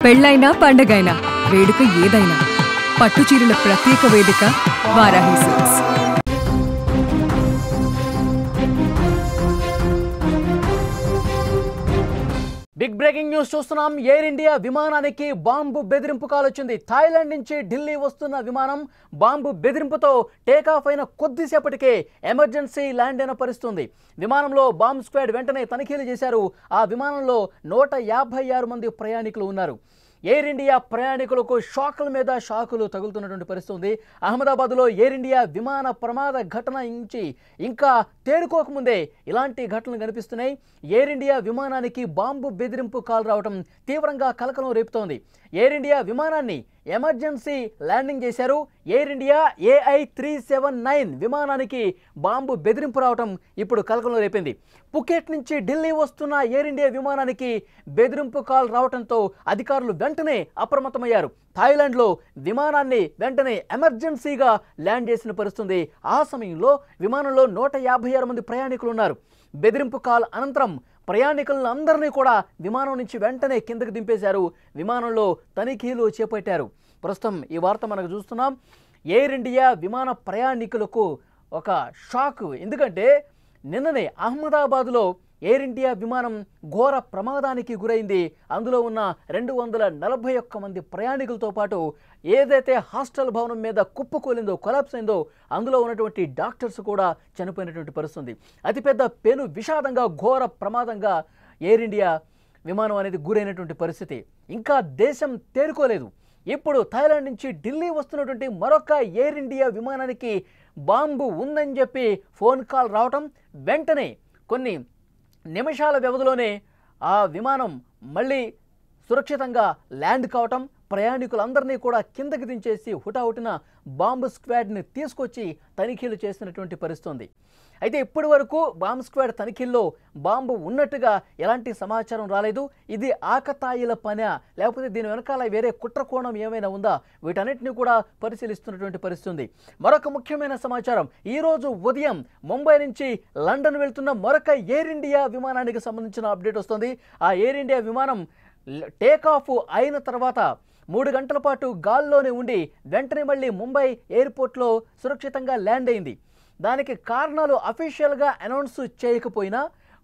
పెళ్ళైనా పండగైనా వేడుక ఏదైనా పట్టుచీరల ప్రత్యేక వేదిక Varahi silks. Big breaking news చూస్తున్నాం. ఎయిర్ ఇండియా విమానానికి బాంబు బెదిరింపు కాల్ వచ్చింది. థాయిలాండ్ నుంచి ఢిల్లీ వస్తున్న విమానం బాంబు బెదిరింపుతో టేకాఫ్ అయిన కొద్దిసేపటికే ఎమర్జెన్సీ ల్యాండ్ అయిన పరిస్థితుంది. విమానంలో బాంబ్ స్క్వాడ్ వెంటనే తనిఖీలు చేశారు. ఆ విమానంలో 156 మంది ప్రయాణికులు ఉన్నారు. ఎయిర్ ఇండియా ప్రయాణికులకు షాకుల మీద షాకులు తగులుతున్నటువంటి పరిస్థితి. అహ్మదాబాద్లో ఎయిర్ ఇండియా విమాన ప్రమాద ఘటన నుంచి ఇంకా తేరుకోకముందే ఇలాంటి ఘటనలు కనిపిస్తున్నాయి. ఎయిర్ ఇండియా విమానానికి బాంబు బెదిరింపు కాల్ రావడం తీవ్రంగా కలకలం రేపుతోంది. ఎయిర్ ఇండియా విమానాన్ని ఎమర్జెన్సీ ల్యాండింగ్ చేశారు. ఎయిర్ ఇండియా AI379 విమానానికి బాంబు బెదిరింపు రావడం ఇప్పుడు కలకలం రేపింది. పుకెట్ నుంచి ఢిల్లీ వస్తున్న ఎయిర్ ఇండియా విమానానికి బెదిరింపు కాల్ రావడంతో అధికారులు వెంటనే అప్రమత్తమయ్యారు. థాయిలాండ్లో విమానాన్ని వెంటనే ఎమర్జెన్సీగా ల్యాండ్ చేసిన పరిస్థితుంది. ఆ సమయంలో విమానంలో 156 మంది ప్రయాణికులు ఉన్నారు. బెదిరింపు కాల్ అనంతరం ప్రయాణికులను అందరినీ కూడా విమానం నుంచి వెంటనే కిందకు దింపేశారు. విమానంలో తనిఖీలు చేపట్టారు. ప్రస్తుతం ఈ వార్త మనకు చూస్తున్నాం. ఎయిర్ ఇండియా విమాన ప్రయాణికులకు ఒక షాక్. ఎందుకంటే నిన్ననే అహ్మదాబాద్లో ఎయిర్ ఇండియా విమానం ఘోర ప్రమాదానికి గురైంది. అందులో ఉన్న 241 మంది ప్రయాణికులతో పాటు ఏదైతే హాస్టల్ భవనం మీద కుప్పకూలిందో, కొలాప్స్ అయిందో అందులో ఉన్నటువంటి డాక్టర్స్ కూడా చనిపోయినటువంటి పరిస్థితి. అతిపెద్ద పెను విషాదంగా, ఘోర ప్రమాదంగా ఎయిర్ ఇండియా విమానం అనేది గురైనటువంటి పరిస్థితి. ఇంకా దేశం తేరుకోలేదు. ఇప్పుడు థాయిలాండ్ నుంచి ఢిల్లీ వస్తున్నటువంటి మరొక ఎయిర్ ఇండియా విమానానికి బాంబు ఉందని చెప్పి ఫోన్ కాల్ రావటం, వెంటనే కొన్ని నిమిషాల వ్యవధిలోనే ఆ విమానం మళ్ళీ సురక్షితంగా ల్యాండ్ కావటం, ప్రయాణికులందరినీ కూడా కిందకి దించేసి హుటాహుటిన బాంబు స్క్వాడ్ని తీసుకొచ్చి తనిఖీలు చేసినటువంటి పరిస్థితి. అయితే ఇప్పటి వరకు బాంబు స్క్వాడ్ తనిఖీల్లో బాంబు ఉన్నట్టుగా ఎలాంటి సమాచారం రాలేదు. ఇది ఆకతాయిల పనా, లేకపోతే దీని వెనకాల వేరే కుట్రకోణం ఏమైనా ఉందా, వీటన్నిటిని కూడా పరిశీలిస్తున్నటువంటి పరిస్థితి. మరొక ముఖ్యమైన సమాచారం, ఈరోజు ఉదయం ముంబై నుంచి లండన్ వెళ్తున్న మరొక ఎయిర్ ఇండియా విమానానికి సంబంధించిన అప్డేట్ వస్తుంది. ఆ ఎయిర్ ఇండియా విమానం టేకాఫ్ అయిన తర్వాత 3 గంటల పాటు గాల్లోనే ఉండి వెంటనే మళ్ళీ ముంబై ఎయిర్పోర్ట్లో సురక్షితంగా ల్యాండ్ అయింది. దానికి కారణాలు అఫీషియల్గా అనౌన్స్ చేయకపోయినా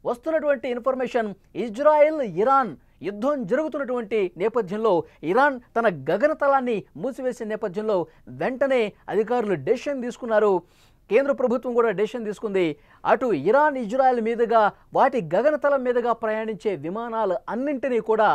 వస్తున్నటువంటి ఇన్ఫర్మేషన్, ఇజ్రాయెల్ ఇరాన్ యుద్ధం జరుగుతున్నటువంటి నేపథ్యంలో ఇరాన్ తన గగనతలాన్ని మూసివేసిన నేపథ్యంలో వెంటనే అధికారులు డెసిషన్ తీసుకున్నారు. కేంద్ర ప్రభుత్వం కూడా డెసిషన్ తీసుకుంది. అటు ఇరాన్, ఇజ్రాయెల్ మీదుగా వాటి గగనతలం మీదుగా ప్రయాణించే విమానాలు అన్నింటినీ కూడా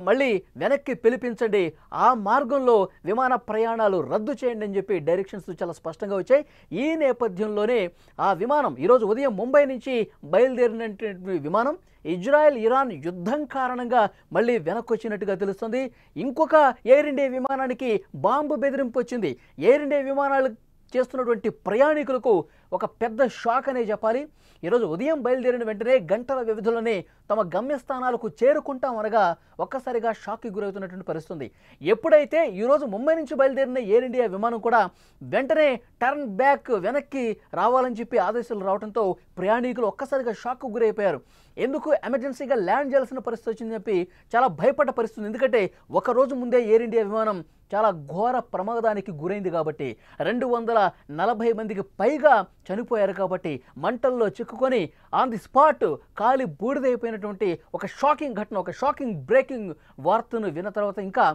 మళ్ళీ వెనక్కి పిలిపించండి, ఆ మార్గంలో విమాన ప్రయాణాలు రద్దు చేయండి అని చెప్పి డైరెక్షన్స్ చాలా స్పష్టంగా వచ్చాయి. ఈ నేపథ్యంలోనే ఆ విమానం ఈరోజు ఉదయం ముంబై నుంచి బయలుదేరినటువంటి విమానం ఇజ్రాయెల్ ఇరాన్ యుద్ధం కారణంగా మళ్ళీ వెనక్కి వచ్చినట్టుగా తెలుస్తుంది. ఇంకొక ఎయిర్ ఇండియా విమానానికి బాంబు బెదిరింపు వచ్చింది. ఎయిర్ ఇండియా విమానాలు చేస్తున్నటువంటి ప్రయాణికులకు ఒక పెద్ద షాక్ అనే చెప్పాలి. ఈరోజు ఉదయం బయలుదేరిన వెంటనే గంటల వ్యవధిలోనే తమ గమ్యస్థానాలకు చేరుకుంటామనగా ఒక్కసారిగా షాక్కి గురవుతున్నటువంటి పరిస్థితి. ఎప్పుడైతే ఈరోజు ముంబై నుంచి బయలుదేరిన ఎయిర్ ఇండియా విమానం కూడా వెంటనే టర్న్ బ్యాక్, వెనక్కి రావాలని చెప్పి ఆదేశాలు రావడంతో ప్రయాణికులు ఒక్కసారిగా షాక్కు గురైపోయారు. ఎందుకు ఎమర్జెన్సీగా ల్యాండ్ చేయాల్సిన పరిస్థితి వచ్చిందని చెప్పి చాలా భయపడ్డ పరిస్థితి. ఎందుకంటే ఒకరోజు ముందే ఎయిర్ ఇండియా విమానం చాలా ఘోర ప్రమాదానికి గురైంది కాబట్టి, 240 మందికి పైగా చనిపోయారు కాబట్టి, మంటల్లో చిక్కుకొని ఆన్ ది స్పాట్ కాలి బూడిదైపోయినటువంటి ఒక షాకింగ్ ఘటన, ఒక షాకింగ్ బ్రేకింగ్ వార్తను విన్న తర్వాత ఇంకా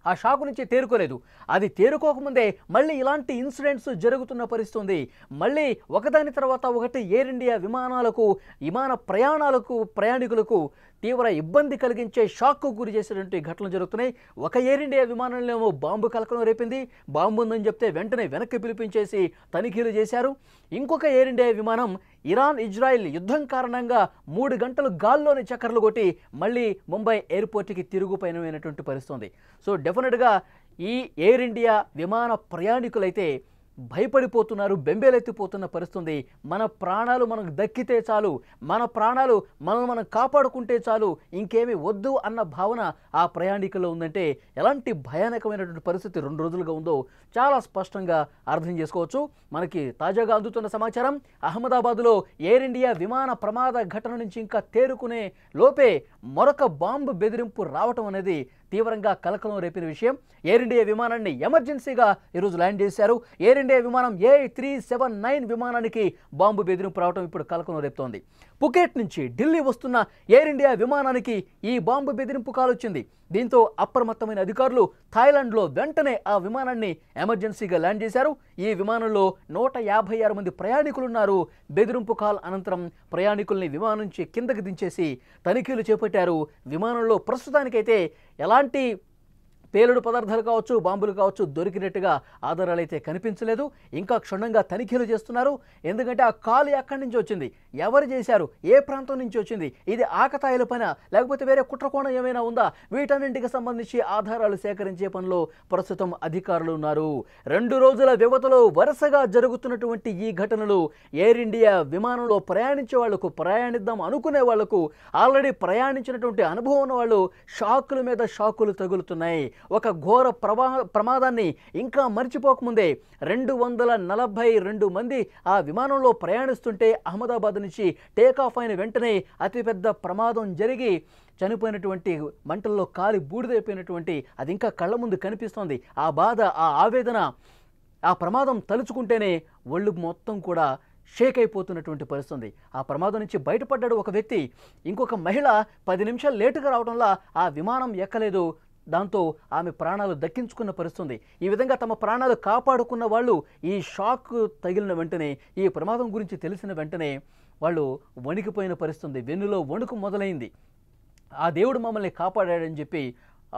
ఆ షాకు నుంచి తేరుకోలేదు. అది తేరుకోకముందే మళ్ళీ ఇలాంటి ఇన్సిడెంట్స్ జరుగుతున్న పరిస్థితి. మళ్ళీ ఒకదాని తర్వాత ఒకటి ఎయిర్ ఇండియా విమాన ప్రయాణికులకు తీవ్ర ఇబ్బంది కలిగించే షాక్కు గురి చేసేటువంటి ఘటనలు జరుగుతున్నాయి. ఒక ఎయిర్ ఇండియా విమానంలో బాంబు కలకలం రేపింది. బాంబు ఉందని చెప్తే వెంటనే వెనక్కి పిలిపించేసి తనిఖీలు చేశారు. ఇంకొక ఎయిర్ ఇండియా విమానం ఇరాన్ ఇజ్రాయెల్ యుద్ధం కారణంగా 3 గంటలు గాల్లోని చక్కర్లు కొట్టి మళ్ళీ ముంబై ఎయిర్పోర్ట్కి తిరుగు పయనమైనటువంటి పరిస్థితి. సో డెఫినెట్గా ఈ ఎయిర్ ఇండియా విమాన ప్రయాణికులైతే భయపడిపోతున్నారు, బెంబేలెత్తిపోతున్న పరిస్థితి. మన ప్రాణాలు మనకు దక్కితే చాలు, మన ప్రాణాలు మనం కాపాడుకుంటే చాలు, ఇంకేమీ వద్దు అన్న భావన ఆ ప్రయాణికుల్లో ఉందంటే ఎలాంటి భయానకమైనటువంటి పరిస్థితి 2 రోజులుగా ఉందో చాలా స్పష్టంగా అర్థం చేసుకోవచ్చు. మనకి తాజాగా అందుతున్న సమాచారం, అహ్మదాబాద్లో ఎయిర్ ఇండియా విమాన ప్రమాద ఘటన నుంచి ఇంకా తేరుకునే లోపే మరొక బాంబు బెదిరింపు రావటం అనేది తీవ్రంగా కలకలం రేపిన విషయం. ఎయిర్ ఇండియా విమానాన్ని ఎమర్జెన్సీగా ఈరోజు ల్యాండ్ చేశారు. ఎయిర్ ఇండియా విమానం A379 విమానానికి బాంబు బెదిరింపు రావడం ఇప్పుడు కలకలం రేపుతోంది. పుకెట్ నుంచి ఢిల్లీ వస్తున్న ఎయిర్ ఇండియా విమానానికి ఈ బాంబు బెదిరింపు కాల్ వచ్చింది. దీంతో అప్రమత్తమైన అధికారులు థాయిలాండ్లో వెంటనే ఆ విమానాన్ని ఎమర్జెన్సీగా ల్యాండ్ చేశారు. ఈ విమానంలో 156 మంది ప్రయాణికులున్నారు. బెదిరింపు కాల్ అనంతరం ప్రయాణికుల్ని విమానం నుంచి కిందకి దించేసి తనిఖీలు చేపట్టారు. విమానంలో ప్రస్తుతానికైతే ఎలాంటి పేలుడు పదార్థాలు కావచ్చు, బాంబులు కావచ్చు దొరికినట్టుగా ఆధారాలు అయితే కనిపించలేదు. ఇంకా క్షుణ్ణంగా తనిఖీలు చేస్తున్నారు. ఎందుకంటే ఆ కాల్ ఎక్కడి నుంచి వచ్చింది, ఎవరు చేశారు, ఏ ప్రాంతం నుంచి వచ్చింది, ఇది ఆకతాయిల పైన లేకపోతే వేరే కుట్రకోణం ఏమైనా ఉందా, వీటన్నింటికి సంబంధించి ఆధారాలు సేకరించే పనిలో ప్రస్తుతం అధికారులు ఉన్నారు. 2 రోజుల వ్యవధిలో వరుసగా జరుగుతున్నటువంటి ఈ ఘటనలు ఎయిర్ ఇండియా విమానంలో ప్రయాణించే వాళ్లకు, ప్రయాణిద్దాం అనుకునే వాళ్లకు, ఆల్రెడీ ప్రయాణించినటువంటి అనుభవం ఉన్న వాళ్ళు షాకుల మీద షాకులు తగులుతున్నాయి. ఒక ఘోర ప్రమాదాన్ని ఇంకా మర్చిపోకముందే 242 మంది ఆ విమానంలో ప్రయాణిస్తుంటే అహ్మదాబాద్ నుంచి టేకాఫ్ అయిన వెంటనే అతిపెద్ద ప్రమాదం జరిగి చనిపోయినటువంటి, మంటల్లో కాలి బూడిదైపోయినటువంటి, అది ఇంకా కళ్ళ ముందు కనిపిస్తోంది. ఆ బాధ, ఆ ఆవేదన, ఆ ప్రమాదం తలుచుకుంటేనే ఒళ్ళు మొత్తం కూడా షేక్ అయిపోతున్నటువంటి పరిస్థితి. ఆ ప్రమాదం నుంచి బయటపడ్డాడు ఒక వ్యక్తి. ఇంకొక మహిళ 10 నిమిషాలు లేటుగా రావడంలో ఆ విమానం ఎక్కలేదు. దాంతో ఆమె ప్రాణాలు దక్కించుకున్న పరిస్థితి. ఈ విధంగా తమ ప్రాణాలు కాపాడుకున్న వాళ్ళు ఈ షాక్ తగిలిన వెంటనే, ఈ ప్రమాదం గురించి తెలిసిన వెంటనే వాళ్ళు వణికిపోయిన పరిస్థితి. వెన్నులో వణుకు మొదలైంది. ఆ దేవుడు మమ్మల్ని కాపాడాడని చెప్పి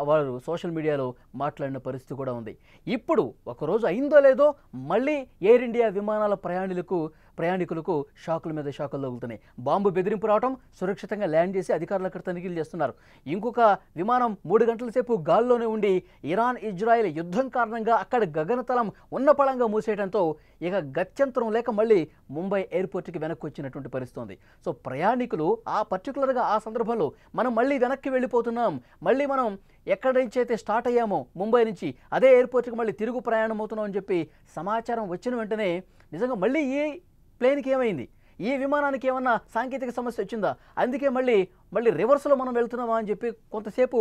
వారు సోషల్ మీడియాలో మాట్లాడిన పరిస్థితి కూడా ఉంది. ఇప్పుడు ఒకరోజు అయిందో లేదో మళ్ళీ ఎయిర్ ఇండియా విమానాల ప్రయాణికులకు షాకుల మీద షాకులు తగులుతున్నాయి. బాంబు బెదిరింపు రావడం, సురక్షితంగా ల్యాండ్ చేసి అధికారులు అక్కడ తనిఖీలు చేస్తున్నారు. ఇంకొక విమానం 3 గంటల సేపు గాల్లోనే ఉండి ఇరాన్ ఇజ్రాయెల్ యుద్ధం కారణంగా అక్కడ గగనతలం ఉన్నపళంగా మూసేయడంతో ఇక గత్యంతరం లేక మళ్ళీ ముంబై ఎయిర్పోర్ట్కి వెనక్కి వచ్చినటువంటి పరిస్థితి ఉంది. సో ప్రయాణికులు పర్టికులర్గా ఆ సందర్భంలో మనం మళ్ళీ వెనక్కి వెళ్ళిపోతున్నాం, మళ్ళీ మనం ఎక్కడి నుంచి అయితే స్టార్ట్ అయ్యామో ముంబై నుంచి అదే ఎయిర్పోర్ట్కి మళ్ళీ తిరుగు ప్రయాణం అవుతున్నాం అని చెప్పి సమాచారం వచ్చిన వెంటనే నిజంగా మళ్ళీ ఈ ప్లేన్కి ఏమైంది, ఈ విమానానికి ఏమన్నా సాంకేతిక సమస్య వచ్చిందా, అందుకే మళ్ళీ రివర్స్లో మనం వెళ్తున్నామా అని చెప్పి కొంతసేపు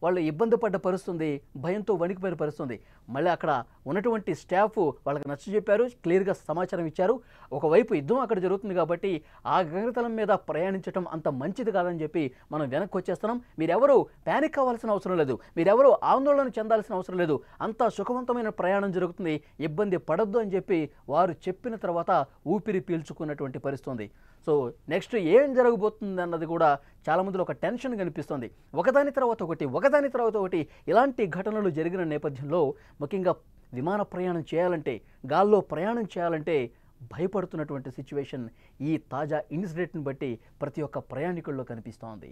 వాళ్ళు ఇబ్బంది పడ్డ పరిస్థితుంది, భయంతో వణికిపోయిన పరిస్థితుంది. మళ్ళీ అక్కడ ఉన్నటువంటి స్టాఫ్ వాళ్ళకి నచ్చజెప్పారు, క్లియర్గా సమాచారం ఇచ్చారు. ఒకవైపు యుద్ధం అక్కడ జరుగుతుంది కాబట్టి ఆ గగనతలం మీద ప్రయాణించడం అంత మంచిది కాదని చెప్పి మనం వెనక్కి వచ్చేస్తున్నాం, మీరెవరూ ప్యానిక్ అవ్వాల్సిన అవసరం లేదు, మీరెవరూ ఆందోళన చెందాల్సిన అవసరం లేదు, అంతా సుఖవంతమైన ప్రయాణం జరుగుతుంది, ఇబ్బంది పడద్దు అని చెప్పి వారు చెప్పిన తర్వాత ఊపిరి పీల్చుకున్నటువంటి పరిస్థితుంది. సో నెక్స్ట్ ఏం జరగబోతుంది అన్నది కూడా చాలామందిలో ఒక టెన్షన్ కనిపిస్తుంది. ఒకదాని తర్వాత ఒకటి ఇలాంటి ఘటనలు జరిగిన నేపథ్యంలో ముఖ్యంగా విమాన ప్రయాణం చేయాలంటే, గాల్లో ప్రయాణం చేయాలంటే భయపడుతున్నటువంటి సిచ్యువేషన్ ఈ తాజా ఇన్సిడెంట్ని బట్టి ప్రతి ఒక్క ప్రయాణికుల్లో కనిపిస్తోంది.